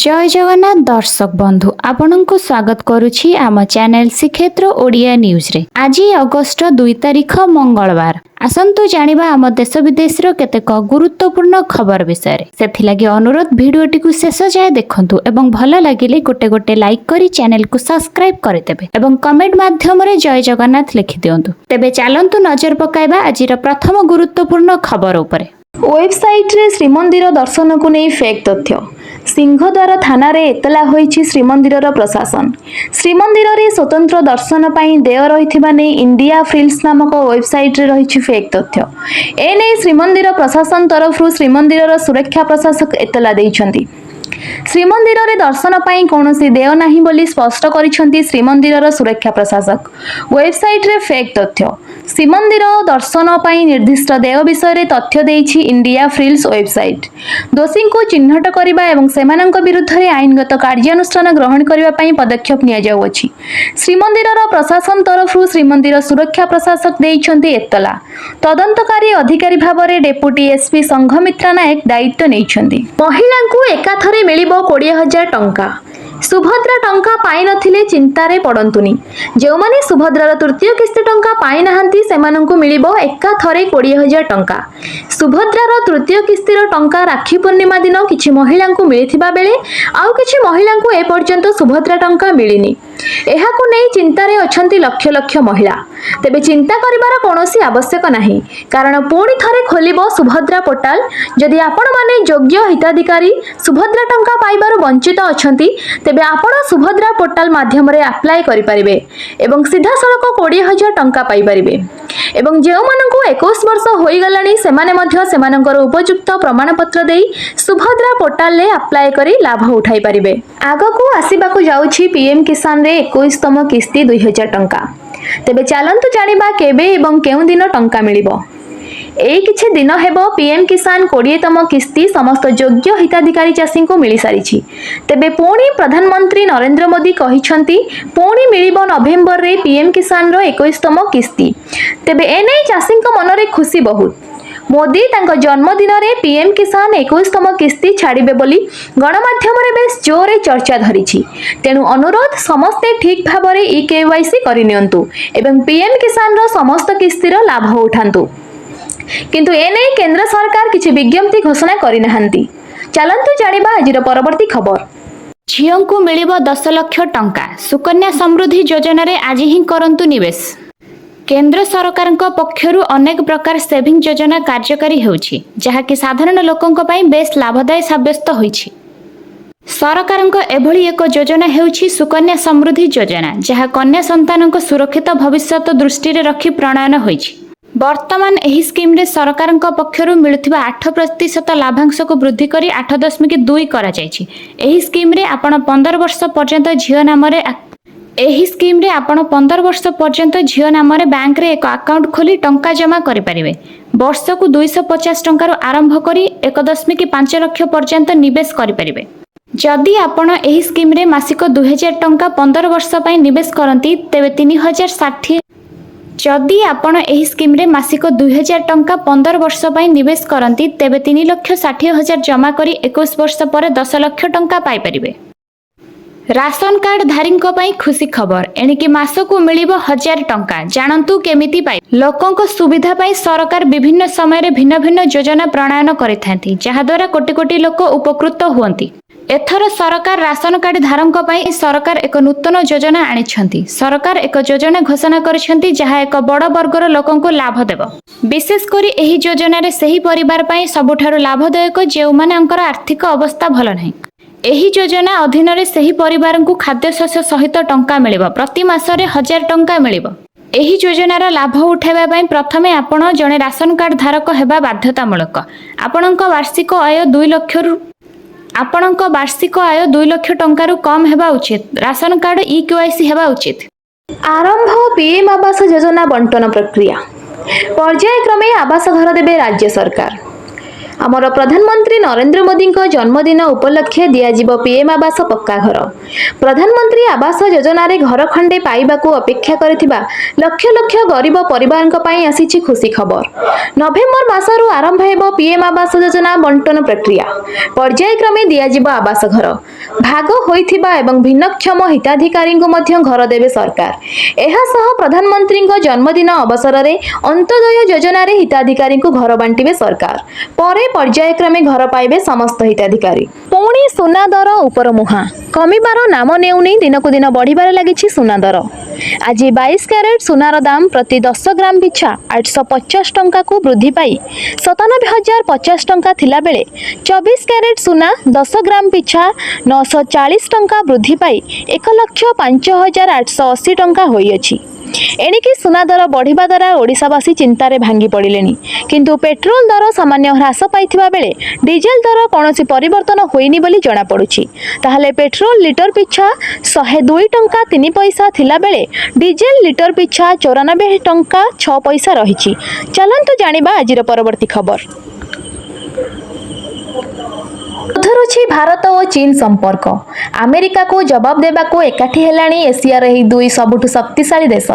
जय जगन्नाथ दर्शक बंधु आपण को स्वागत करुछि आम चैनल श्रीक्षेत्र ओडिया न्यूज रे। आज अगस्ट 2 तारिख मंगलवार। आसंतु जानिबा आम देश विदेश केतेक गुरुत्वपूर्ण खबर विषय से अनुरोध भिडियोटी को शेष जाए देखंतु एवं भल लगिले गोटे गोटे लाइक करी चैनल को सब्सक्राइब करदेबे एवं कमेंट माध्यम रे जय जगन्नाथ लिखि दियंतु। तेबे चालंतु नजर पकाइबा आजिर प्रथम गुरुत्वपूर्ण खबर उपरे। वेबसाइट रे श्रीमंदिर दर्शन को नहीं फेक तथ्य। सिंहद्वार थाना रे एतला होईछि श्रीमंदिर प्रशासन। श्रीमंदिर रे स्वतंत्र दर्शन पाई देय रहिथिबा नै इंडिया फ्रिल्स नामक वेबसाइट रे रहिछि फेक तथ्य। एने श्रीमंदिर प्रशासन तरफ श्रीमंदिर सुरक्षा प्रशासक एतला दैछन्ति। श्रीमंदिर रे दर्शन पाई कोनोसी देय नाही बोली स्पष्ट करिसंती श्रीमंदिर सुरक्षा प्रशासक। वेबसाइट रे फेक तथ्य। श्रीमंदिर दर्शन पाई निर्दिष्ट देय विषय रे तथ्य देइछि इंडिया फ्रिल्स वेबसाइट। दोषी को चिन्हट करबा एवं सेमानंक विरुद्ध रे आईनगत कार्यानुष्ठान ग्रहण करबा पाई पदक्षेप निया जाउ अछि। श्रीमंदिर प्रशासन तरफ श्रीमंदिर सुरक्षा प्रशासक देइछन्ती एतला। तदंतकारी अधिकारी भाबरे डेप्यूटी एसपी संघमित्रा नायक दायित्व नेइछन्ती। महिला को एकाथरे मिलिबो 20,000 टंका। सुभद्रा टंका पाई नथिले चिंतारे पड़ंतुनी। जो माने सुभद्रार तृतीय किस्ती टंका पाई नाहंती सेमानंकु मिलिबो एका थरे 20,000 टंका। सुभद्रार तृतीय किस्तीर टंका राखी पूर्णिमा दिन किछि महिलांकु मिलिथिबा बेले आउ किछि महिलांकु ए पर्यंत सुभद्रा टंका मिलिनी। एहाकु नै चिंतारे अछंती लक्ष लक्ष महिला। तेबे चिंता करिबार कोनोसी आवश्यक नाही, कारण पुणी थरे खोलिबो सुभद्रा पोर्टाल। जदि आपण माने योग्य हिताधिकारी सुभद्रा टंका पाइबार वंचित अछंती तेबे आपण सुभद्रा पोर्टाल माध्यम रे अप्लाई करि परिबे एवं सीधा सड़क 20,000 टंका पाई परिबे। एवं जेउ माननकु 21 वर्ष होई गलानी सेमाने मध्य सेमानकर उपयुक्त प्रमाण पत्र देई सुभद्रा पोर्टाल ले अप्लाई करी लाभ उठाई परिबे। आगकू आसीबाकू जाउछि पीएम किसान रे 21तम किस्ती 2,000 टंका। तेबे चालंतु जानिबा केबे एवं केउ दिन टंका मिलिबो। एई किछि दिन हेबो पीएम किसान 20तम किस्ती समस्त योग्य हिताधिकारी चाषी को मिली सारिछि। तेबे पुणी प्रधानमंत्री नरेंद्र मोदी कहिछंती पुणी मिलिबो नवेम्बर रे पीएम किसान रो 21तम किस्ती। तेबे एनै चाषी को मन रे खुशी बहुत। मोदी तांको जन्मदिन रे पीएम किसान 21तम किस्ती छाड़िबे बोली गणमाध्यम रे बेस जोरे चर्चा धरिछि। तेनु अनुरोध समस्ते ठीक भाबरे केवाईसी करि नियंतु एवं पीएम किसान रो समस्त किस्तीर लाभ उठांतु। किंतु एने केंद्र सरकार किछि विज्ञप्ति घोषणा करि नाहंती। चलंतु जानिबा आजिर परवर्ती खबर। झियों को मिलिबो 10 लाख टंका। सुकन्या समृद्धि योजना रे आज ही करंतु निवेश। केंद्र सरकार पक्षरु अनेक प्रकार सेविंग योजना कार्यकारी हेउछि जहाकि साधारण लोकंक पई बेस लाभदायी साब्यस्त होइछि। सरकारक एभली एक योजना हेउछि सुकन्या समृद्धि योजना जहा कन्या संतानक सुरक्षित भविष्यत दृष्टि रे रखी प्रणयन होइछि। वर्तमान एही स्कीम रे सरकारक पक्षरु मिलुथिबा 8% लाभांश को वृद्धि करी 8.2 करा जायछि। एही स्कीम रे आपण 15 वर्ष पर्यंत झियो नाम रे झियो नाम रे बैंक रे एक अकाउंट खोली टंका जमा करि परिबे। वर्ष को 250 टंका रु आरंभ करी 1.5 लाख पर्यंत निवेश करि परिबे। जदि आपण एही स्कीम रे मासिक 2000 टंका 15 वर्ष पई निवेश करंती तेबे 3060। जदि आपण एही स्कीम रे मासिक 2000 टंका 15 वर्ष पई निवेश करंती तेबे 3,60,000 जमा करी 21 वर्ष पर 10 लाख टंका पाई परिबे। राशन कार्ड धारींक पई खुशी खबर। एणिकी मासकू मिलिबो 1000 टंका। जानंतु केमिति पाई। लोकंक सुविधा पई सरकार विभिन्न समय रे भिन्न भिन्न योजना प्रणयन करिथांती जहा द्वारा कोटी कोटी लोक उपकृत हुअंती। एथर सरकार राशन कार्ड धारक पई सरकार एक नूतन योजना आनिछंती। सरकार एक योजना घोषणा करिसंती जहा एक बड़ वर्गर लोकंक लाभ देबो। विशेष करी एही योजना रे सही परिवार पई सबुठारु लाभदायक जेउ मानकर आर्थिक अवस्था भल नाही। एही योजना अधीन रे सही परिवार को खाद्य शस्य सहित टंका मिलिबो। प्रति मास रे 1000 टंका मिलिबो। एही योजनार लाभ उठाइबा पई प्रथमे आपण जणे राशन कार्ड धारक हेबा बाध्यतामूलक। आपणक वार्षिक आय 2 लाख टंका रु कम हेबा उचित। राशन कार्ड केवाईसी हेबा उचित। आरंभ पीएम आवास योजना बंटन प्रक्रिया। पर्यायक्रमे आवास घर देबे राज्य सरकार। ଆମର ପ୍ରଧାନମନ୍ତ୍ରୀ ନରେନ୍ଦ୍ର ମୋଦିଙ୍କ ଜନ୍ମଦିନ ଉପଲକ୍ଷେ ଦିଆଯିବ ପିଏମ୍ ଆବାସ ପକ୍କା ଘର। ପ୍ରଧାନମନ୍ତ୍ରୀ ଆବାସ ଯୋଜନାରେ ଘର ଖଣ୍ଡେ ପାଇବାକୁ ଅପେକ୍ଷା କରିଥିବା ଲକ୍ଷ ଲକ୍ଷ ଗରିବ ପରିବାରଙ୍କ ପାଇଁ ଆସିଛି ଖୁସି ଖବର। ନଭେମ୍ବର ମାସରୁ ଆରମ୍ଭ ହେବ ପିଏମ୍ ଆବାସ ଯୋଜନା ବଣ୍ଟନ ପ୍ରକ୍ରିୟା। ପର୍ଯ୍ୟାୟକ୍ରମେ ଦିଆଯିବ ଆବାସ ଘର। ଭାଗ ହୋଇଥିବା ଏବଂ ଭିନ୍ନକ୍ଷମ ହିତାଧିକାରୀଙ୍କୁ ମଧ୍ୟ ଘର ଦେବେ ସରକାର। ଏହାସହ ପ୍ରଧାନମନ୍ତ୍ରୀଙ୍କ ଜନ୍ମଦିନ ଅବସରରେ ଅନ୍ତୋଦୟ ଯୋଜନାରେ ହିତାଧିକାରୀଙ୍କୁ ଘର ବାଣ୍ଟିବେ ସରକାର। ପରେ ପର୍ଯ୍ୟାୟକ୍ରମେ ଘର ପାଇବେ ସମସ୍ତ ହିତାଧିକାରୀ। ପୁଣି ସୁନା ଦର ଉପରମୁହାଁ କମିବାର ନାମ ନେଉନି, ଦିନକୁ ଦିନ ବଢ଼ିବାରେ ଲାଗିଛି ସୁନା ଦର। ଆଜି 22 କ୍ୟାରେଟ୍ ସୁନାର ଦାମ ପ୍ରତି 10 ଗ୍ରାମ ପିଛା 850 ଟଙ୍କାକୁ ବୃଦ୍ଧି ପାଇ 97,050 ଟଙ୍କା ଥିଲାବେଳେ 24 କ୍ୟାରେଟ୍ ସୁନା 10 ଗ୍ରାମ ପିଛା 940 ଟଙ୍କା ବୃଦ୍ଧି ପାଇ 1,05,880 ଟଙ୍କା ହୋଇଅଛି। ଏଣିକି ସୁନା ଦର ବଢ଼ିବା ଦ୍ୱାରା ଓଡ଼ିଶାବାସୀ ଚିନ୍ତାରେ ଭାଙ୍ଗି ପଡ଼ିଲେଣି। କିନ୍ତୁ ପେଟ୍ରୋଲ ଦର ସାମାନ୍ୟ ହ୍ରାସ ପାଇଥିବା ବେଳେ ଡିଜେଲ ଦର କୌଣସି ପରିବର୍ତ୍ତନ ହୋଇନି ବୋଲି ଜଣାପଡ଼ୁଛି। ତାହେଲେ ପେଟ୍ରୋଲ ଲିଟର ପିଛା 102 ଟଙ୍କା 3 ପଇସା ଥିଲାବେଳେ ଡିଜେଲ ଲିଟର ପିଛା 94 ଟଙ୍କା 6 ପଇସା ରହିଛି। ଚାଲନ୍ତୁ ଜାଣିବା ଆଜିର ପରବର୍ତ୍ତୀ ଖବର। ସୁଧୁରୁଛି ଭାରତ ଓ ଚୀନ ସମ୍ପର୍କ। ଆମେରିକାକୁ ଜବାବ ଦେବାକୁ ଏକାଠି ହେଲାଣି ଏସିଆର ଏହି ଦୁଇ ସବୁଠୁ ଶକ୍ତିଶାଳୀ ଦେଶ।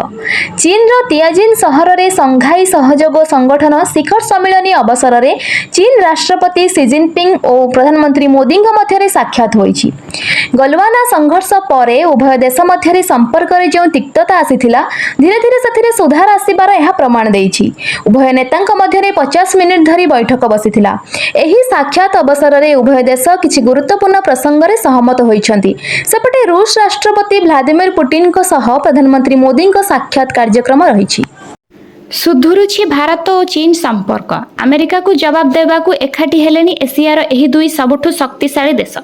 ଚୀନର ତିଆଜିନ୍ ସହରରେ ସଂଘାଇ ସହଯୋଗ ସଂଗଠନ ଶିଖର ସମ୍ମିଳନୀ ଅବସରରେ ଚୀନ ରାଷ୍ଟ୍ରପତି ସି ଜିନପିଙ୍ଗ ଓ ପ୍ରଧାନମନ୍ତ୍ରୀ ମୋଦିଙ୍କ ମଧ୍ୟରେ ସାକ୍ଷାତ ହୋଇଛି। ଗଲୱାନା ସଂଘର୍ଷ ପରେ ଉଭୟ ଦେଶ ମଧ୍ୟରେ ସମ୍ପର୍କରେ ଯେଉଁ ତିକ୍ତତା ଆସିଥିଲା, ଧୀରେ ଧୀରେ ସେଥିରେ ସୁଧାର ଆସିବାର ଏହା ପ୍ରମାଣ ଦେଇଛି। ଉଭୟ ନେତାଙ୍କ ମଧ୍ୟରେ 50 ମିନିଟ୍ ଧରି ବୈଠକ ବସିଥିଲା। ଏହି ସାକ୍ଷାତ ଅବସରରେ ଉଭୟ ଦେଶ କିଛି ଗୁରୁତ୍ୱପୂର୍ଣ୍ଣ ପ୍ରସଙ୍ଗରେ ସହମତ ହୋଇଛନ୍ତି। ସେପଟେ ରୁଷ ରାଷ୍ଟ୍ରପତି ଭ୍ଲାଦିମିର ପୁଟିନଙ୍କ ସହ ପ୍ରଧାନମନ୍ତ୍ରୀ ମୋଦିଙ୍କ ସାକ୍ଷାତ କାର୍ଯ୍ୟକ୍ରମ ରହିଛି। ସୁଧୁରୁଛି ଭାରତ ଓ ଚୀନ ସମ୍ପର୍କ। ଆମେରିକାକୁ ଜବାବ ଦେବାକୁ ଏକାଠି ହେଲେଣି ଏସିଆର ଏହି ଦୁଇ ସବୁଠୁ ଶକ୍ତିଶାଳୀ ଦେଶ।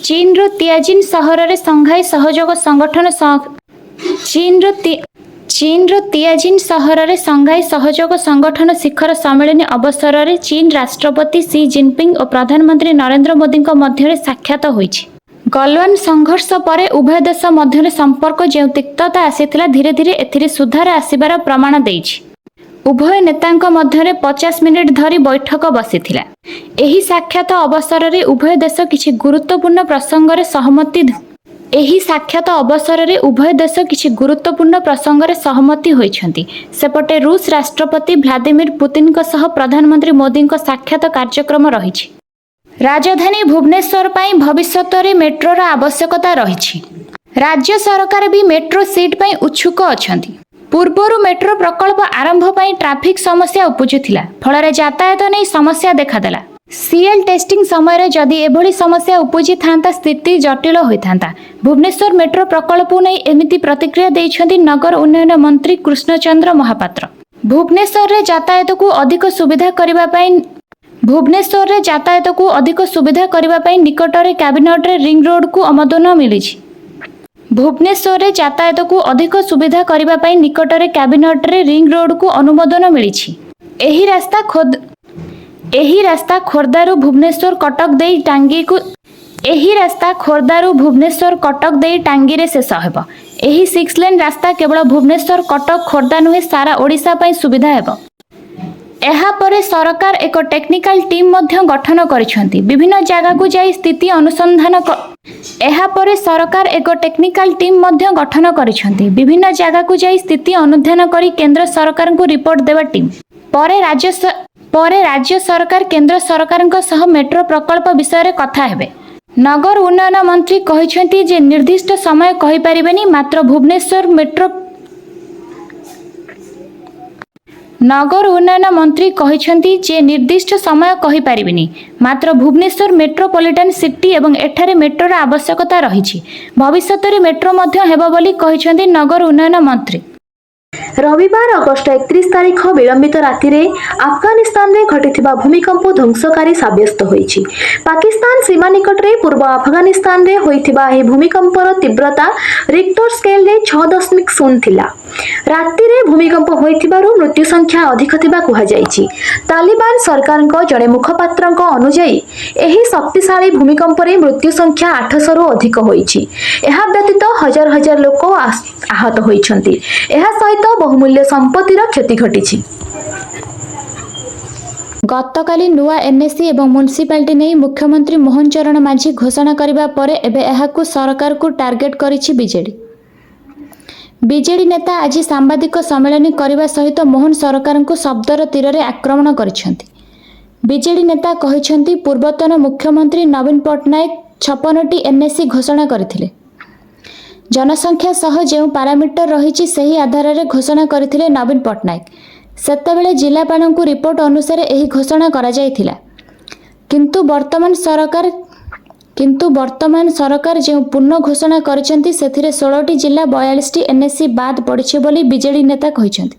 ଚୀନର ତିଆଜିନ୍ ସହରରେ ସଂଘାଇ ସହଯୋଗ ସଂଗଠନ ଚୀନର ତିଆଜିନ୍ ସହରରେ ସଂଘାଇ ସହଯୋଗ ସଂଗଠନ ଶିଖର ସମ୍ମିଳନୀ ଅବସରରେ ଚୀନ ରାଷ୍ଟ୍ରପତି ସି ଜିନପିଙ୍ଗ ଓ ପ୍ରଧାନମନ୍ତ୍ରୀ ନରେନ୍ଦ୍ର ମୋଦିଙ୍କ ମଧ୍ୟରେ ସାକ୍ଷାତ ହୋଇଛି। ଗଲୱାନ ସଂଘର୍ଷ ପରେ ଉଭୟ ଦେଶ ମଧ୍ୟରେ ସମ୍ପର୍କ ଯେଉଁ ତିକ୍ତତା ଆସିଥିଲା, ଧୀରେ ଧୀରେ ଏଥିରେ ସୁଧାର ଆସିବାର ପ୍ରମାଣ ଦେଇଛି। ଉଭୟ ନେତାଙ୍କ ମଧ୍ୟରେ 50 ମିନିଟ୍ ଧରି ବୈଠକ ବସିଥିଲା। ଏହି ସାକ୍ଷାତ ଅବସରରେ ଉଭୟ ଦେଶ କିଛି ଗୁରୁତ୍ୱପୂର୍ଣ୍ଣ ପ୍ରସଙ୍ଗରେ ସହମତି ହୋଇଛନ୍ତି। ସେପଟେ ରୁଷ ରାଷ୍ଟ୍ରପତି ଭ୍ଲାଦିମିର ପୁତିନଙ୍କ ସହ ପ୍ରଧାନମନ୍ତ୍ରୀ ମୋଦିଙ୍କ ସାକ୍ଷାତ କାର୍ଯ୍ୟକ୍ରମ ରହିଛି। ରାଜଧାନୀ ଭୁବନେଶ୍ୱର ପାଇଁ ଭବିଷ୍ୟତରେ ମେଟ୍ରୋର ଆବଶ୍ୟକତା ରହିଛି। ରାଜ୍ୟ ସରକାର ବି ମେଟ୍ରୋ ସିଟ୍ ପାଇଁ ଉତ୍ସୁକ ଅଛନ୍ତି। ପୂର୍ବରୁ ମେଟ୍ରୋ ପ୍ରକଳ୍ପ ଆରମ୍ଭ ପାଇଁ ଟ୍ରାଫିକ୍ ସମସ୍ୟା ଉପୁଜୁଥିଲା, ଫଳରେ ଯାତାୟାତ ନେଇ ସମସ୍ୟା ଦେଖାଦେଲା। ସିଏଲ୍ ଟେଷ୍ଟିଂ ସମୟରେ ଯଦି ଏଭଳି ସମସ୍ୟା ଉପୁଜିଥାନ୍ତା, ସ୍ଥିତି ଜଟିଳ ହୋଇଥାନ୍ତା। ଭୁବନେଶ୍ୱର ମେଟ୍ରୋ ପ୍ରକଳ୍ପକୁ ନେଇ ଏମିତି ପ୍ରତିକ୍ରିୟା ଦେଇଛନ୍ତି ନଗର ଉନ୍ନୟନ ମନ୍ତ୍ରୀ କୃଷ୍ଣଚନ୍ଦ୍ର ମହାପାତ୍ର। ଭୁବନେଶ୍ୱରରେ ଯାତାୟାତକୁ ଅଧିକ ସୁବିଧା କରିବା ପାଇଁ ନିକଟରେ କ୍ୟାବିନେଟ୍ରେ ରିଙ୍ଗ ରୋଡ୍କୁ ଅନୁମୋଦନ ମିଳିଛି। ଏହି ରାସ୍ତା ଖୋର୍ଦ୍ଧାରୁ ଭୁବନେଶ୍ୱର କଟକ ଦେଇ ଟାଙ୍ଗୀରେ ଶେଷ ହେବ। ଏହି 6 ଲେନ୍ ରାସ୍ତା କେବଳ ଭୁବନେଶ୍ୱର, କଟକ, ଖୋର୍ଦ୍ଧା ନୁହେଁ, ସାରା ଓଡ଼ିଶା ପାଇଁ ସୁବିଧା ହେବ। ଏହାପରେ ସରକାର ଏକ ଟେକ୍ନିକାଲ ଟିମ୍ ମଧ୍ୟ ଗଠନ କରିଛନ୍ତି। ବିଭିନ୍ନ ଜାଗାକୁ ଯାଇ ସ୍ଥିତି ଅନୁଧ୍ୟାନ କରି କେନ୍ଦ୍ର ସରକାରଙ୍କୁ ରିପୋର୍ଟ ଦେବା ଟିମ୍। ପରେ ରାଜ୍ୟ ସରକାର କେନ୍ଦ୍ର ସରକାରଙ୍କ ସହ ମେଟ୍ରୋ ପ୍ରକଳ୍ପ ବିଷୟରେ କଥା ହେବେ। ନଗର ଉନ୍ନୟନ ମନ୍ତ୍ରୀ କହିଛନ୍ତି ଯେ ନିର୍ଦ୍ଦିଷ୍ଟ ସମୟ କହିପାରିବେନି, ମାତ୍ର ଭୁବନେଶ୍ୱର ମେଟ୍ରୋପଲିଟାନ୍ ସିଟି ଏବଂ ଏଠାରେ ମେଟ୍ରୋର ଆବଶ୍ୟକତା ରହିଛି। ଭବିଷ୍ୟତରେ ମେଟ୍ରୋ ମଧ୍ୟ ହେବ ବୋଲି କହିଛନ୍ତି ନଗର ଉନ୍ନୟନ ମନ୍ତ୍ରୀ। ରବିବାର ଅଗଷ୍ଟ 31 ତାରିଖ ବିଳମ୍ବିତ ରାତିରେ ଆଫଗାନିସ୍ତାନରେ ଘଟିଥିବା ଭୂମିକମ୍ପ ଧ୍ୱଂସକାରୀ ସାବ୍ୟସ୍ତ ହୋଇଛି। ପାକିସ୍ତାନ ସୀମା ନିକଟରେ ପୂର୍ବ ଆଫଗାନିସ୍ତାନରେ ହୋଇଥିବା ଏହି ଭୂମିକମ୍ପର ତୀବ୍ରତା ରିକ୍ଟର ସ୍କେଲରେ 6.0 ଥିଲା। ରାତିରେ ଭୂମିକମ୍ପ ହୋଇଥିବାରୁ ମୃତ୍ୟୁ ସଂଖ୍ୟା ଅଧିକ ଥିବା କୁହାଯାଇଛି। ତାଲିବାନ ସରକାରଙ୍କ ଜଣେ ମୁଖପାତ୍ରଙ୍କ ଅନୁଯାୟୀ ଏହି ଶକ୍ତିଶାଳୀ ଭୂମିକମ୍ପରେ ମୃତ୍ୟୁ ସଂଖ୍ୟା 800ରୁ ଅଧିକ ହୋଇଛି। ଏହା ବ୍ୟତୀତ ହଜାର ହଜାର ଲୋକ ଆହତ ହୋଇଛନ୍ତି। ଏହା ସହିତ ବହୁମୂଲ୍ୟ ସମ୍ପତ୍ତିର କ୍ଷତି ଘଟିଛି। ଗତକାଲି ନୂଆ ଏନ୍ଏସି ଏବଂ ମ୍ୟୁନିସିପାଲିଟି ନେଇ ମୁଖ୍ୟମନ୍ତ୍ରୀ ମୋହନ ଚରଣ ମାଝୀ ଘୋଷଣା କରିବା ପରେ ଏବେ ଏହାକୁ ସରକାରକୁ ଟାର୍ଗେଟ କରିଛି ବିଜେଡି। ବିଜେଡି ନେତା ଆଜି ସାମ୍ବାଦିକ ସମ୍ମିଳନୀ କରିବା ସହିତ ମୋହନ ସରକାରଙ୍କୁ ଶବ୍ଦର ତୀରରେ ଆକ୍ରମଣ କରିଛନ୍ତି। ବିଜେଡି ନେତା କହିଛନ୍ତି, ପୂର୍ବତନ ମୁଖ୍ୟମନ୍ତ୍ରୀ ନବୀନ ପଟ୍ଟନାୟକ 56ଟି ଏନ୍ଏସି ଘୋଷଣା କରିଥିଲେ। ଜନସଂଖ୍ୟା ସହ ଯେଉଁ ପାରାମିଟର ରହିଛି ସେହି ଆଧାରରେ ଘୋଷଣା କରିଥିଲେ ନବୀନ ପଟ୍ଟନାୟକ। ସେତେବେଳେ ଜିଲ୍ଲାପାଳଙ୍କୁ ରିପୋର୍ଟ ଅନୁସାରେ ଏହି ଘୋଷଣା କରାଯାଇଥିଲା। କିନ୍ତୁ ବର୍ତ୍ତମାନ ସରକାର ଯେଉଁ ପୂର୍ଣ୍ଣ ଘୋଷଣା କରିଛନ୍ତି ସେଥିରେ 16ଟି ଜିଲ୍ଲା 42ଟି ଏନ୍ଏସି ବାଦ୍ ପଡ଼ିଛି ବୋଲି ବିଜେଡି ନେତା କହିଛନ୍ତି।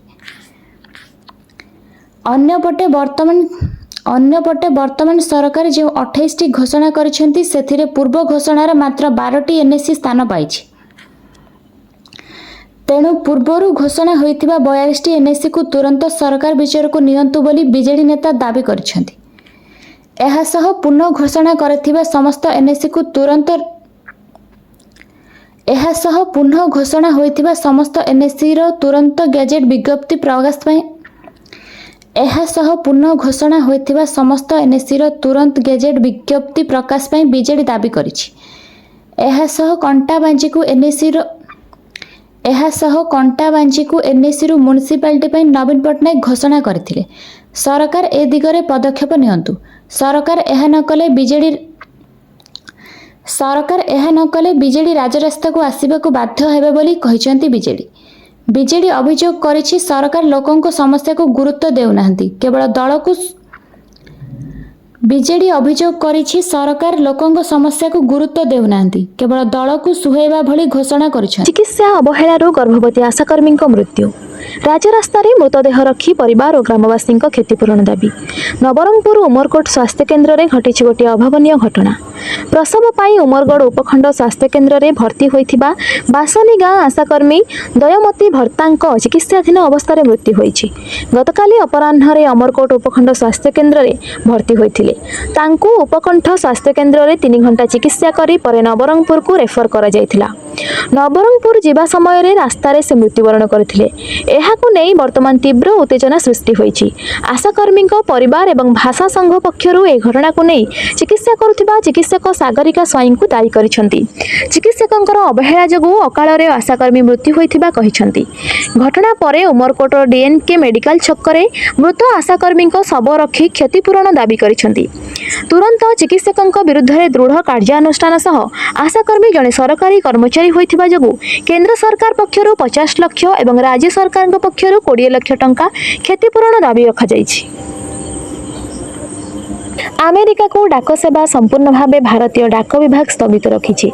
ଅନ୍ୟପଟେ ବର୍ତ୍ତମାନ ସରକାର ଯେଉଁ 28ଟି ଘୋଷଣା କରିଛନ୍ତି ସେଥିରେ ପୂର୍ବ ଘୋଷଣାର ମାତ୍ର 12ଟି ଏନ୍ଏସି ସ୍ଥାନ ପାଇଛି। ତେଣୁ ପୂର୍ବରୁ ଘୋଷଣା ହୋଇଥିବା 42ଟି ଏନ୍ଏସିକୁ ତୁରନ୍ତ ସରକାର ବିଚାରକୁ ନିଅନ୍ତୁ ବୋଲି ବିଜେଡି ନେତା ଦାବି କରିଛନ୍ତି। ଏହାସହ ପୁନଃ ଘୋଷଣା କରିଥିବା ସମସ୍ତ ଏନ୍ଏସିକୁ ତୁରନ୍ତ ଗେଜେଟ୍ ବିଜ୍ଞପ୍ତି ପ୍ରକାଶ ପାଇଁ ବିଜେଡି ଦାବି କରିଛି। ଏହାସହ କଣ୍ଟାବାଞ୍ଜିକୁ ଏନ୍ଏସିରୁ ମ୍ୟୁନିସିପାଲିଟି ପାଇଁ ନବୀନ ପଟ୍ଟନାୟକ ଘୋଷଣା କରିଥିଲେ। ସରକାର ଏ ଦିଗରେ ପଦକ୍ଷେପ ନିଅନ୍ତୁ। ସରକାର ଏହା ନ କଲେ ବିଜେଡି ରାଜରାସ୍ତାକୁ ଆସିବାକୁ ବାଧ୍ୟ ହେବେ ବୋଲି କହିଛନ୍ତି ବିଜେଡି। ବିଜେଡି ଅଭିଯୋଗ କରିଛି, ସରକାର ଲୋକଙ୍କ ସମସ୍ୟାକୁ ଗୁରୁତ୍ୱ ଦେଉନାହାନ୍ତି, କେବଳ ଦଳକୁ ସୁହାଇବା ଭଳି ଘୋଷଣା କରିଛନ୍ତି। ଚିକିତ୍ସା ଅବହେଳାରୁ ଗର୍ଭବତୀ ଆଶାକର୍ମୀଙ୍କ ମୃତ୍ୟୁ। ରାଜରାସ୍ତାରେ ମୃତଦେହ ରଖି ପରିବାର ଓ ଗ୍ରାମବାସୀଙ୍କ କ୍ଷତିପୂରଣ ଦାବି। ନବରଙ୍ଗପୁର ଉମରକୋଟ ସ୍ୱାସ୍ଥ୍ୟକେନ୍ଦ୍ରରେ ଘଟିଛି ଗୋଟିଏ ଅଭାବନୀୟ ଘଟଣା। ପ୍ରସବ ପାଇଁ ଉମରଗଡ଼ ଉପଖଣ୍ଡ ସ୍ୱାସ୍ଥ୍ୟକେନ୍ଦ୍ରରେ ଭର୍ତ୍ତି ହୋଇଥିବା ବାସନୀ ଗାଁ ଆଶାକର୍ମୀ ଦୟମତୀ ଭର୍ତ୍ତାଙ୍କ ଚିକିତ୍ସାଧୀନ ଅବସ୍ଥାରେ ମୃତ୍ୟୁ ହୋଇଛି। ଗତକାଲି ଅପରାହ୍ନରେ ଅମରକୋଟ ଉପଖଣ୍ଡ ସ୍ୱାସ୍ଥ୍ୟକେନ୍ଦ୍ରରେ ଭର୍ତ୍ତି ହୋଇଥିଲେ। ତାଙ୍କୁ ଉପକଣ୍ଠ ସ୍ୱାସ୍ଥ୍ୟକେନ୍ଦ୍ରରେ 3 ଘଣ୍ଟା ଚିକିତ୍ସା କରି ପରେ ନବରଙ୍ଗପୁରକୁ ରେଫର କରାଯାଇଥିଲା। ନବରଙ୍ଗପୁର ଯିବା ସମୟରେ ରାସ୍ତାରେ ସେ ମୃତ୍ୟୁବରଣ କରିଥିଲେ। ଏହାକୁ ନେଇ ବର୍ତ୍ତମାନ ତୀବ୍ର ଉତ୍ତେଜନା ସୃଷ୍ଟି ହୋଇଛି। ଆଶାକର୍ମୀଙ୍କ ପରିବାର ଏବଂ ଭାଷା ସଂଘ ପକ୍ଷରୁ ଏହି ଘଟଣାକୁ ନେଇ ଚିକିତ୍ସା କରୁଥିବା ଚିକିତ୍ସକ ସାଗରିକା ସ୍ୱାଇଁଙ୍କୁ ଦାୟୀ କରିଛନ୍ତି। ଚିକିତ୍ସକଙ୍କର ଅବହେଳା ଯୋଗୁଁ ଅକାଳରେ ଆଶାକର୍ମୀ ମୃତ୍ୟୁ ହୋଇଥିବା କହିଛନ୍ତି। ଘଟଣା ପରେ ଉମରକୋଟ ଡିଏନ୍କେ ମେଡିକାଲ ଛକରେ ମୃତ ଆଶାକର୍ମୀଙ୍କ ଶବ ରଖି କ୍ଷତିପୂରଣ ଦାବି କରିଛନ୍ତି। ତୁରନ୍ତ ଚିକିତ୍ସକଙ୍କ ବିରୁଦ୍ଧରେ ଦୃଢ଼ କାର୍ଯ୍ୟାନୁଷ୍ଠାନ ସହ ଆଶାକର୍ମୀ ଜଣେ ସରକାରୀ କର୍ମଚାରୀ ହୋଇଥିବା ଯୋଗୁଁ କେନ୍ଦ୍ର ସରକାର ପକ୍ଷରୁ 50 ଲକ୍ଷ ଏବଂ ରାଜ୍ୟ ସରକାରଙ୍କ ପକ୍ଷରୁ 20 ଲକ୍ଷ ଟଙ୍କା କ୍ଷତିପୂରଣ ଦାବି ରଖାଯାଇଛି। ଆମେରିକାକୁ ଡାକ ସେବା ସମ୍ପୂର୍ଣ୍ଣ ଭାବେ ଭାରତୀୟ ଡାକ ବିଭାଗ ସ୍ଥଗିତ ରଖିଛି।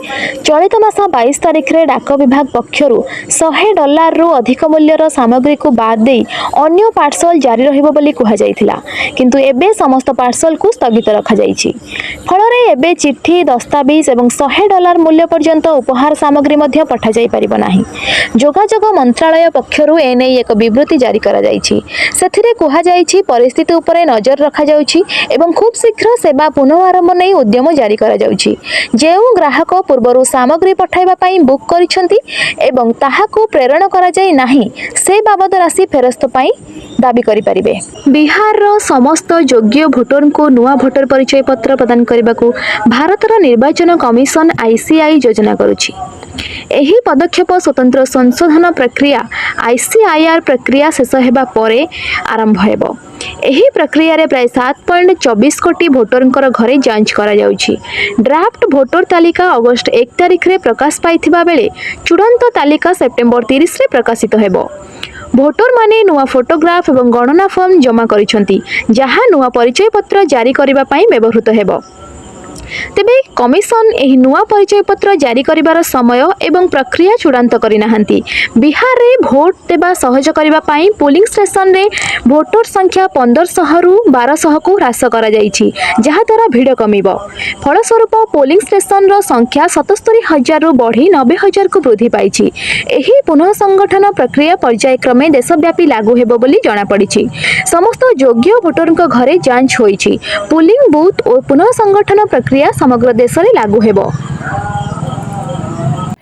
ଚଳିତ ମାସ 22 ତାରିଖରେ ଡାକ ବିଭାଗ ପକ୍ଷରୁ $100ରୁ ଅଧିକ ମୂଲ୍ୟର ସାମଗ୍ରୀକୁ ବାଦ୍ ଦେଇ ଅନ୍ୟ ପାର୍ସଲ ଜାରି ରହିବ ବୋଲି କୁହାଯାଇଥିଲା। କିନ୍ତୁ ଏବେ ସମସ୍ତ ପାର୍ସଲକୁ ସ୍ଥଗିତ ରଖାଯାଇଛି। ଫଳରେ ଏବେ ଚିଠି, ଦସ୍ତାବିଜ ଏବଂ $100 ମୂଲ୍ୟ ପର୍ଯ୍ୟନ୍ତ ଉପହାର ସାମଗ୍ରୀ ମଧ୍ୟ ପଠାଯାଇପାରିବ ନାହିଁ। ଯୋଗାଯୋଗ ମନ୍ତ୍ରାଳୟ ପକ୍ଷରୁ ଏନେଇ ଏକ ବିବୃତ୍ତି ଜାରି କରାଯାଇଛି। ସେଥିରେ କୁହାଯାଇଛି, ପରିସ୍ଥିତି ଉପରେ ନଜର ରଖାଯାଉଛି ଏବଂ ଖୁବ୍ ଶୀଘ୍ର ସେବା ପୁନଃ ଆରମ୍ଭ ନେଇ ଉଦ୍ୟମ ଜାରି କରାଯାଉଛି। ଯେଉଁ ଗ୍ରାହକ ପୂର୍ବରୁ ସାମଗ୍ରୀ ପଠାଇବା ପାଇଁ ବୁକ୍ କରିଛନ୍ତି ଏବଂ ତାହାକୁ ପ୍ରେରଣ କରାଯାଇ ନାହିଁ, ସେ ବାବଦ ରାଶି ଫେରସ୍ତ ପାଇଁ ଦାବି କରିପାରିବେ। ବିହାରର ସମସ୍ତ ଯୋଗ୍ୟ ଭୋଟରଙ୍କୁ ନୂଆ ଭୋଟର ପରିଚୟ ପତ୍ର ପ୍ରଦାନ କରିବାକୁ ଭାରତର ନିର୍ବାଚନ କମିଶନ ICI ଯୋଜନା କରୁଛି। ଏହି ପଦକ୍ଷେପ ସ୍ୱତନ୍ତ୍ର ସଂଶୋଧନ ପ୍ରକ୍ରିୟା ICIR ପ୍ରକ୍ରିୟା ଶେଷ ହେବା ପରେ ଆରମ୍ଭ ହେବ। ଏହି ପ୍ରକ୍ରିୟାରେ ପ୍ରାୟ 7.24 କୋଟି ଭୋଟରଙ୍କର ଘରେ ଯାଞ୍ଚ କରାଯାଉଛି। ଡ୍ରାଫ୍ଟ ଭୋଟର ତାଲିକା ଅଗଷ୍ଟ 1 ତାରିଖରେ ପ୍ରକାଶ ପାଇଥିବା ବେଳେ ଚୂଡ଼ାନ୍ତ ତାଲିକା ସେପ୍ଟେମ୍ବର 30ରେ ପ୍ରକାଶିତ ହେବ। ଭୋଟରମାନେ ନୂଆ ଫଟୋଗ୍ରାଫ ଏବଂ ଗଣନା ଫର୍ମ ଜମା କରିଛନ୍ତି, ଯାହା ନୂଆ ପରିଚୟ ପତ୍ର ଜାରି କରିବା ପାଇଁ ବ୍ୟବହୃତ ହେବ। ତେବେ କମିଶନ ଏହି ନୂଆ ପରିଚୟ ପତ୍ର ଜାରି କରିବାର ସମୟ ଏବଂ ପ୍ରକ୍ରିୟା ଚୂଡ଼ାନ୍ତ କରିନାହାନ୍ତି। ବିହାରରେ ଭୋଟ ଦେବା ସହଜ କରିବା ପାଇଁ ପୋଲିଂ ଷ୍ଟେସନରେ ଭୋଟର ସଂଖ୍ୟା 1500ରୁ 1200କୁ ହ୍ରାସ କରାଯାଇଛି, ଯାହାଦ୍ୱାରା ଭିଡ଼ କମିବ। ଫଳସ୍ୱରୂପ ପୋଲିଂ ଷ୍ଟେସନର ସଂଖ୍ୟା 77,000ରୁ ବଢ଼ି 90,000କୁ ବୃଦ୍ଧି ପାଇଛି। ଏହି ପୁନଃ ସଂଗଠନ ପ୍ରକ୍ରିୟା ପର୍ଯ୍ୟାୟକ୍ରମେ ଦେଶବ୍ୟାପୀ ଲାଗୁ ହେବ ବୋଲି ଜଣାପଡ଼ିଛି। ସମସ୍ତ ଯୋଗ୍ୟ ଭୋଟରଙ୍କ ଘରେ ଯାଞ୍ଚ ହୋଇଛି। ପୋଲିଂ ବୁଥ୍ ଓ ପୁନଃ ସଂଗଠନ ପ୍ରକ୍ରିୟା ସମଗ୍ର ଦେଶରେ ଲାଗୁ ହେବ।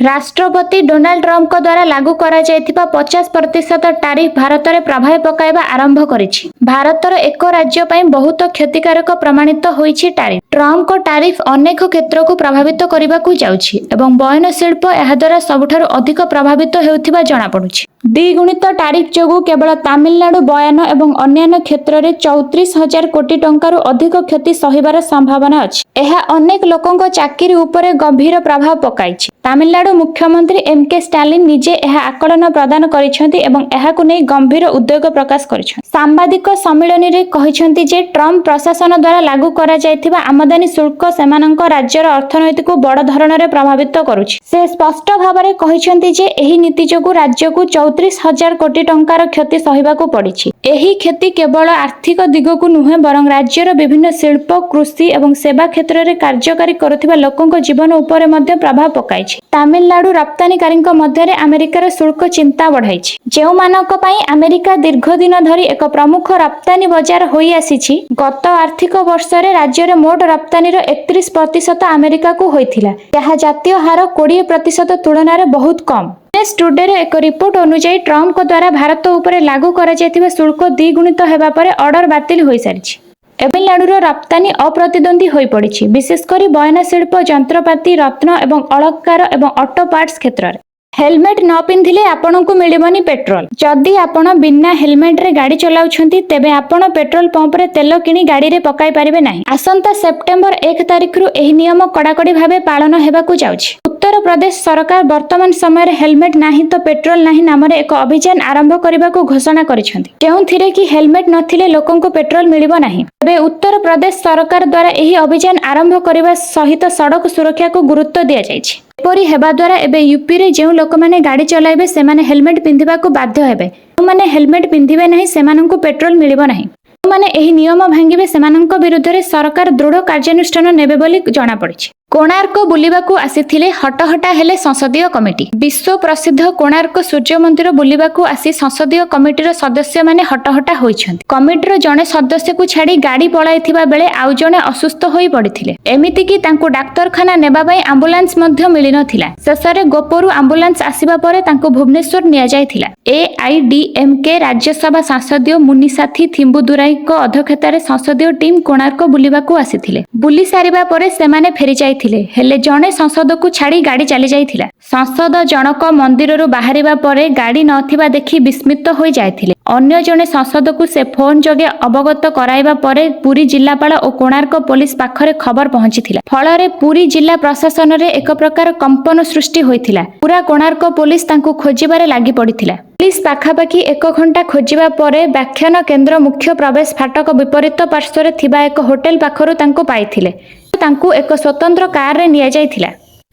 राष्ट्रपति डोनाल्ड ट्रम्प द्वारा लागू करा जायथिबा 50% टारिफ भारत में प्रभाव पकाइबा आरंभ करिछि। भारतर एक राज्य पई बहुत क्षतिकारक प्रमाणित होइछि टारिफ। ट्रम्प को टारिफ अनेक क्षेत्र को प्रभावित करबाकू जाउछि एवं बयन शिल्प एहा द्वारा सबुठारु अधिक प्रभावित हेउथिबा जणा पडुछि। द्विगुणित टारिफ जोगु केवल तमिलनाडु बयान एवं अन्य क्षेत्र में 34,000 कोटी टंकारु अधिक क्षति सहिबार संभावना अछि। एहा अनेक लोकंक चाकरी उपरे गंभीर प्रभाव पकाइछि। तमिलनाडु मुख्यमंत्री एम.के. स्टालिन निजे एहा आकलन प्रदान करिसेंति एवं एहाकु नै गंभीर उद्योग प्रकाश करिसेंति। सांबादिक सम्मेलन रे कहिसेंति जे ट्रम्प प्रशासन द्वारा लागू करा जायथिबा आमदानी शुल्क सेमानंक राज्यर अर्थनैतिक को बड़ धरणरे प्रभावित करूछि। से स्पष्ट भाबरे कहिसेंति जे एही नीति जोगु राज्यकु 34,000 कोटी टंकार क्षति सहिबाकू पड़िछि। एही क्षति केवल आर्थिक दिगकु नुहे बरं राज्यर विभिन्न शिल्प कृषि एवं सेवा क्षेत्र में कार्यकारी करुथिबा लोकंक जीवन उपरे मध्य प्रभाव पकाइछि। तमिलनाडु रप्तानीकारींक मध्यरे अमेरिकार शुल्क चिंता बढ़ाइछि। जेउमानक पई अमेरिका दीर्घ दिन धरी एक प्रमुख रप्तानी बाजार होई आसीछि। गत आर्थिक वर्ष रे राज्य रे मोट रप्तानीर 31% अमेरिका को होइथिला, जहा जातीय हार 20% तुलना रे बहुत कम। टुडे रे एक रिपोर्ट अनुसार ट्रम्प द्वारा भारत उपरे लागू करा जायथिबा शुल्क द्विगुणित हेबा परे ऑर्डर बातिल होई सारिछि। तमिलनाडुर रप्तानी अप्रतिद्वंदी होई पड़िछि, विशेषकर बयन शिल्प, यंत्रपाति, रत्न एवं अलंकार एवं ऑटो पार्ट्स क्षेत्र में। हेलमेट न पिंधिले आपनकु मिलिबनी पेट्रोल। जदि आपण बिना हेलमेट रे गाड़ी चलाउछंती तेबे आपण पेट्रोल पंप रे तेल किनी गाड़ी रे पकाई पारिबे नाही। आसंता सेप्टेम्बर 1 तारिख रु एही नियम कड़ाकड़ी भाबे पालन हेबाकू जाउछि। उत्तर प्रदेश सरकार वर्तमान समय रे हेलमेट नाही तो पेट्रोल नाही नामरे एक अभियान आरंभ करबाकू घोषणा करिसेंती, जेउथिरे कि हेलमेट नथिले लोकंको पेट्रोल मिलिबो नाही। तबे उत्तर प्रदेश सरकार द्वारा एही अभियान आरंभ करिबा सहित सड़क सुरक्षा को गुरुत्व दिया जायछि। एपरि हेबा द्वारा एबे यूपी रे जेउ लोक माने गाड़ी चलाइबे सेमाने हेलमेट पिंधिबाकू बाध्य हेबे। जो माने हेलमेट पिंधिबे नाही सेमानंकु पेट्रोल मिलिबो नाही। जो माने एही नियम भांगिबे सेमानंक विरुद्ध रे सरकार दृढ़ कार्यानुष्ठान नेबे बोली जणा पड़िछि। कोणार्क बुलिबाकू आसीथिले हटहटा हेले संसदीय कमिटी। विश्व प्रसिद्ध कोणार्क सूर्य मंदिर बुलिबाकू आसी संसदीय कमिटीर सदस्य माने हटहटा होइछन्ति। कमिटीर जणे सदस्य को छाड़ी गाड़ी पळाइथिबा बेले आउ जणे असुस्थ होई पड़िथिले। एमिति कि तांकू डाक्तरखाना नेबा पई एम्बुलेंस मध्य मिलि नथिला। शेषरे गोपरु एम्बुलेंस आसीबा परे तांकू भुवनेश्वर निया जायथिला। एआईडीएमके राज्यसभा सांसदीय मुनिसाथी थिम्बुदुराईको अध्यक्षतारे संसदीय टीम कोणार्क बुलिबाकू आसीथिले। बुली सारिबा परे सेमाने फेरि जाय हेले जणे संसद को छाड़ी गाड़ी चली जाइथिला। संसद जनक मंदिररु बाहरिबा परे गाड़ी नथिबा देखि विस्मित होई जायथिले। अन्य जणे संसद को से फोन जोगे अवगत कराइबा परे पुरी जिल्लापाल और कोणार्क पुलिस पाखरे खबर पहुंचीथिला। फलरे पुरी जिल्ला प्रशासन रे एक प्रकार कंपन सृष्टि होइथिला। पूरा कोणार्क पुलिस तांकु खोजिबारे लागि पड़िथिला। पुलिस पाखापाखि 1 घंटा खोजिबा परे व्याख्यान केंद्र मुख्य प्रवेश फाटक विपरीत पार्श्व रे थिबा एक होटेल पाखरु तांकु पाइथिले। तांकु एक स्वतंत्र कार रे निया जाइथिला।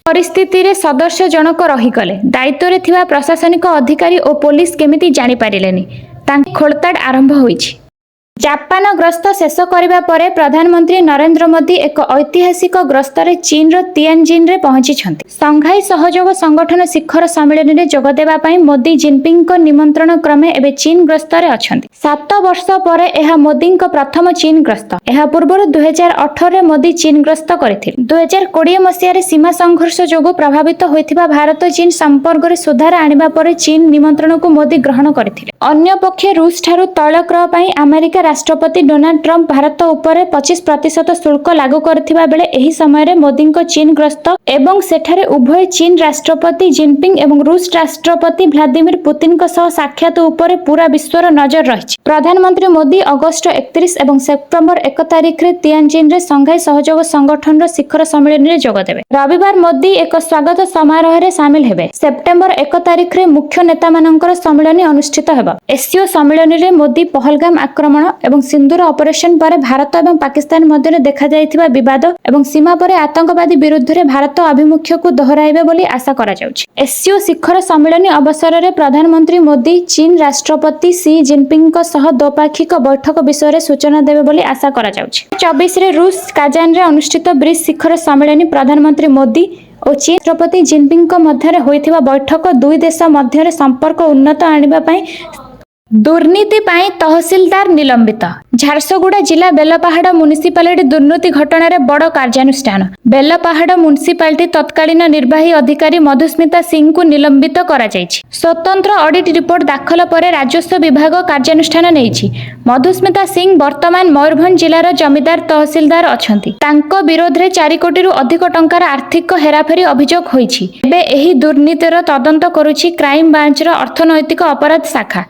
परिस्थिति रे सदस्य जनक रहीगले। दायित्व रे थिबा प्रशासनिक अधिकारी और पुलिस केमिति जानि पारिलेनी। तांकी खोलताड़ आरंभ होइछि। जापान गस्त शेष करिबा परे प्रधानमंत्री नरेंद्र मोदी एक ऐतिहासिक गस्तरे चीन रो तियानजिन रे पहुंची छंती। संघाई सहयोग संगठन शिखर सम्मेलन रे जोग देबा पई मोदी जिनपिंग को निमंत्रण क्रमे एबे चीन गस्तरे अछंती। 7 वर्ष परे एहा मोदी को प्रथम चीन गस्त। एहा पूर्व 2018 रे मोदी चीन गस्त करथिले। 2020 मसिया रे सीमा संघर्ष जोगो प्रभावित होइथिबा भारत चीन संपर्क रे सुधार आनिबा परे चीन निमंत्रण को मोदी ग्रहण करथिले। अन्य पक्षे रूस ठारू तैल क्रय पई अमेरिका राष्ट्रपति डोनाल्ड ट्रम्प भारत उपरे 25% शुल्क लागू करथिबा बेले एही समय रे मोदी को चीन ग्रस्त एवं सेठारे उभय चीन राष्ट्रपति जिनपिंग एवं रूस राष्ट्रपति व्लादिमीर पुतिन को सह साक्षात उपरे पूरा विश्वर नजर रहिछि। प्रधानमंत्री मोदी अगस्त 31 एवं सेप्टेम्बर 1 तारिख रे तियानजिन रे संघाई सहयोग संगठन रो शिखर सम्मेलन रे जोग देबे। रविवार मोदी एक स्वागत समारोह रे शामिल हेबे। सेप्टेम्बर 1 तारिख रे मुख्य नेता मानकर सम्मेलन अनुष्ठित हेबो। एससीओ सम्मेलन रे मोदी पहलगाम आक्रमण एवं सिंदूर ऑपरेशन पर भारत एवं पाकिस्तान मध्य देखा जायथिबा विवाद एवं सीमा पर आतंकवादी विरुद्ध रे भारत अभिमुख्य को दोहराइबे बोली आशा करा जाउछि। एससीओ शिखर सम्मेलन अवसर रे प्रधानमंत्री मोदी चीन राष्ट्रपति शी जिनपिंग को सह द्विपाक्षिक बैठक विषय रे सूचना देबे बोली आशा करा जाउछि। 24 रे रूस काजान रे अनुष्ठित ब्रिक्स शिखर सम्मेलन प्रधानमंत्री मोदी और चीन राष्ट्रपति जिनपिंग को मध्य होइथिबा बैठक दुई देश मध्य संपर्क उन्नत आनिबा पई ଦୁର୍ନୀତି ପାଇଁ ତହସିଲଦାର ନିଲମ୍ବିତ। ଝାରସୁଗୁଡ଼ା ଜିଲ୍ଲା ବେଲପାହାଡ଼ ମ୍ୟୁନିସିପାଲିଟି ଦୁର୍ନୀତି ଘଟଣାରେ ବଡ଼ କାର୍ଯ୍ୟାନୁଷ୍ଠାନ। ବେଲପାହାଡ଼ ମ୍ୟୁନିସିପାଲିଟି ତତ୍କାଳୀନ ନିର୍ବାହୀ ଅଧିକାରୀ ମଧୁସ୍ମିତା ସିଂଙ୍କୁ ନିଲମ୍ବିତ କରାଯାଇଛି। ସ୍ୱତନ୍ତ୍ର ଅଡିଟ୍ ରିପୋର୍ଟ ଦାଖଲ ପରେ ରାଜସ୍ୱ ବିଭାଗ କାର୍ଯ୍ୟାନୁଷ୍ଠାନ ନେଇଛି। ମଧୁସ୍ମିତା ସିଂ ବର୍ତ୍ତମାନ ମୟୂରଭଞ୍ଜ ଜିଲ୍ଲାର ଜମିଦାର ତହସିଲଦାର ଅଛନ୍ତି। ତାଙ୍କ ବିରୋଧରେ 4 କୋଟିରୁ ଅଧିକ ଟଙ୍କାର ଆର୍ଥିକ ହେରାଫେରି ଅଭିଯୋଗ ହୋଇଛି। ଏବେ ଏହି ଦୁର୍ନୀତିର ତଦନ୍ତ କରୁଛି କ୍ରାଇମ ବ୍ରାଞ୍ଚର ଅର୍ଥନୈତିକ ଅପରାଧ ଶାଖା।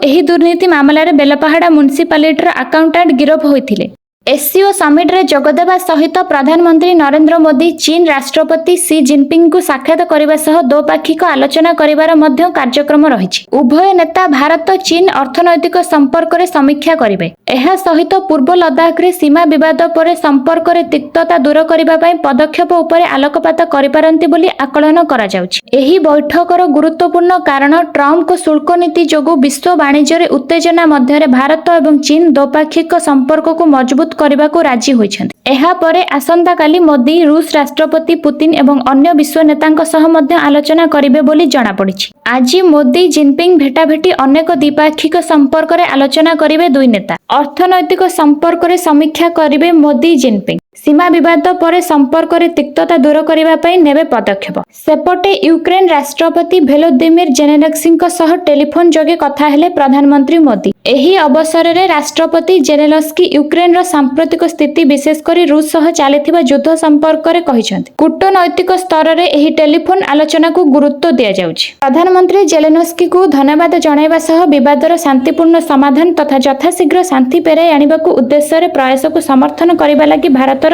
ଏହି ଦୁର୍ନୀତି ମାମଲାରେ ବେଲପାହାଡ଼ ମ୍ୟୁନିସିପାଲିଟିର ଆକାଉଣ୍ଟାଣ୍ଟ ଗିରଫ ହୋଇଥିଲେ। ଏସସିଓ ସମିଟରେ ଯୋଗଦେବା ସହିତ ପ୍ରଧାନମନ୍ତ୍ରୀ ନରେନ୍ଦ୍ର ମୋଦି ଚୀନ ରାଷ୍ଟ୍ରପତି ସି ଜିନପିଙ୍ଗଙ୍କୁ ସାକ୍ଷାତ କରିବା ସହ ଦ୍ୱିପାକ୍ଷିକ ଆଲୋଚନା କରିବାର ମଧ୍ୟ କାର୍ଯ୍ୟକ୍ରମ ରହିଛି। ଉଭୟ ନେତା ଭାରତ ଚୀନ ଅର୍ଥନୈତିକ ସମ୍ପର୍କରେ ସମୀକ୍ଷା କରିବେ। ଏହା ସହିତ ପୂର୍ବ ଲଦାଖରେ ସୀମା ବିବାଦ ପରେ ସମ୍ପର୍କରେ ତିକ୍ତତା ଦୂର କରିବା ପାଇଁ ପଦକ୍ଷେପ ଉପରେ ଆଲୋକପାତ କରିପାରନ୍ତି ବୋଲି ଆକଳନ କରାଯାଉଛି। ଏହି ବୈଠକର ଗୁରୁତ୍ୱପୂର୍ଣ୍ଣ କାରଣ ଟ୍ରମ୍ପଙ୍କ ଶୁଳ୍କ ନୀତି ଯୋଗୁଁ ବିଶ୍ୱ ବାଣିଜ୍ୟରେ ଉତ୍ତେଜନା ମଧ୍ୟରେ ଭାରତ ଏବଂ ଚୀନ ଦ୍ୱିପାକ୍ଷିକ ସମ୍ପର୍କକୁ ମଜବୁତ କରିବାକୁ ରାଜି ହୋଇଛନ୍ତି। ଏହାପରେ ଆସନ୍ତାକାଲି ମୋଦି ରୁଷ ରାଷ୍ଟ୍ରପତି ପୁତିନ ଏବଂ ଅନ୍ୟ ବିଶ୍ୱ ନେତାଙ୍କ ସହ ମଧ୍ୟ ଆଲୋଚନା କରିବେ ବୋଲି ଜଣାପଡ଼ିଛି। ଆଜି ମୋଦି ଜିନପିଙ୍ଗ ଭେଟାଭେଟି ଅନେକ ଦ୍ୱିପାକ୍ଷିକ ସମ୍ପର୍କରେ ଆଲୋଚନା କରିବେ ଦୁଇ ନେତା। ଅର୍ଥନୈତିକ ସମ୍ପର୍କରେ ସମୀକ୍ଷା କରିବେ ମୋଦି ଜିନପିଙ୍ଗ। ସୀମା ବିବାଦ ପରେ ସମ୍ପର୍କରେ ତିକ୍ତତା ଦୂର କରିବା ପାଇଁ ନେବେ ପଦକ୍ଷେପ। ସେପଟେ ୟୁକ୍ରେନ ରାଷ୍ଟ୍ରପତି ଭଲୋଦିମିର ଜେଲେନ୍ସ୍କିଙ୍କ ସହ ଟେଲିଫୋନ ଯୋଗେ କଥା ହେଲେ ପ୍ରଧାନମନ୍ତ୍ରୀ ମୋଦି। ଏହି ଅବସରରେ ରାଷ୍ଟ୍ରପତି ଜେଲେନ୍ସ୍କି ୟୁକ୍ରେନର ସାମ୍ପ୍ରତିକ ସ୍ଥିତି ବିଶେଷ କରି ରୁଷ ସହ ଚାଲିଥିବା ଯୁଦ୍ଧ ସମ୍ପର୍କରେ କହିଛନ୍ତି। କୂଟନୈତିକ ସ୍ତରରେ ଏହି ଟେଲିଫୋନ ଆଲୋଚନାକୁ ଗୁରୁତ୍ୱ ଦିଆଯାଉଛି। ପ୍ରଧାନମନ୍ତ୍ରୀ ଜେଲେନ୍ସ୍କିଙ୍କୁ ଧନ୍ୟବାଦ ଜଣାଇବା ସହ ବିବାଦର ଶାନ୍ତିପୂର୍ଣ୍ଣ ସମାଧାନ ତଥା ଯଥାଶୀଘ୍ର ଶାନ୍ତି ଫେରାଇ ଆଣିବାକୁ ଉଦ୍ଦେଶ୍ୟରେ ପ୍ରୟାସକୁ ସମର୍ଥନ କରିବା ଲାଗି ଭାରତର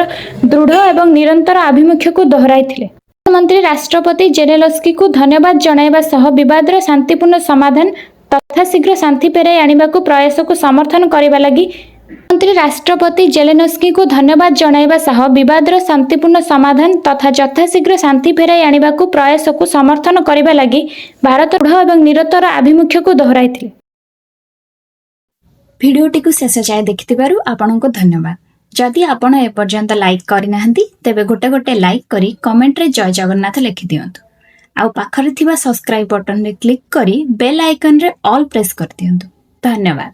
ଦୃଢ଼ ଏବଂ ନିରନ୍ତର ଆଭିମୁଖ୍ୟକୁ ଦୋହରାଇଥିଲେ। ପ୍ରଧାନମନ୍ତ୍ରୀ ରାଷ୍ଟ୍ରପତି ଜେଲେନ୍ସ୍କିଙ୍କୁ ଧନ୍ୟବାଦ ଜଣାଇବା ସହ ବିବାଦର ଶାନ୍ତିପୂର୍ଣ୍ଣ ସମାଧାନ ତଥା ଶୀଘ୍ର ଶାନ୍ତି ଫେରାଇ ଆଣିବାକୁ ପ୍ରୟାସକୁ ସମର୍ଥନ କରିବା ଲାଗି ମନ୍ତ୍ରୀ ରାଷ୍ଟ୍ରପତି ଜେଲେନ୍ସ୍କିଙ୍କୁ ଧନ୍ୟବାଦ ଜଣାଇବା ସହ ବିବାଦର ଶାନ୍ତିପୂର୍ଣ୍ଣ ସମାଧାନ ତଥା ଯଥାଶୀଘ୍ର ଶାନ୍ତି ଫେରାଇ ଆଣିବାକୁ ପ୍ରୟାସକୁ ସମର୍ଥନ କରିବା ଲାଗି ଭାରତର ଦୃଢ଼ ଏବଂ ନିରନ୍ତର ଆଭିମୁଖ୍ୟକୁ ଦୋହରାଇଥିଲେ। ଭିଡ଼ିଓଟିକୁ ଶେଷ ଯାଏ ଦେଖିଥିବାରୁ ଆପଣଙ୍କୁ ଧନ୍ୟବାଦ। ଯଦି ଆପଣ ଏପର୍ଯ୍ୟନ୍ତ ଲାଇକ୍ କରିନାହାନ୍ତି ତେବେ ଗୋଟେ ଲାଇକ୍ କରି କମେଣ୍ଟରେ ଜୟ ଜଗନ୍ନାଥ ଲେଖିଦିଅନ୍ତୁ। ଆଉ ପାଖରେ ଥିବା ସବସ୍କ୍ରାଇବ୍ ବଟନରେ କ୍ଲିକ୍ କରି ବେଲ୍ ଆଇକନରେ ଅଲ୍ ପ୍ରେସ୍ କରିଦିଅନ୍ତୁ। ଧନ୍ୟବାଦ।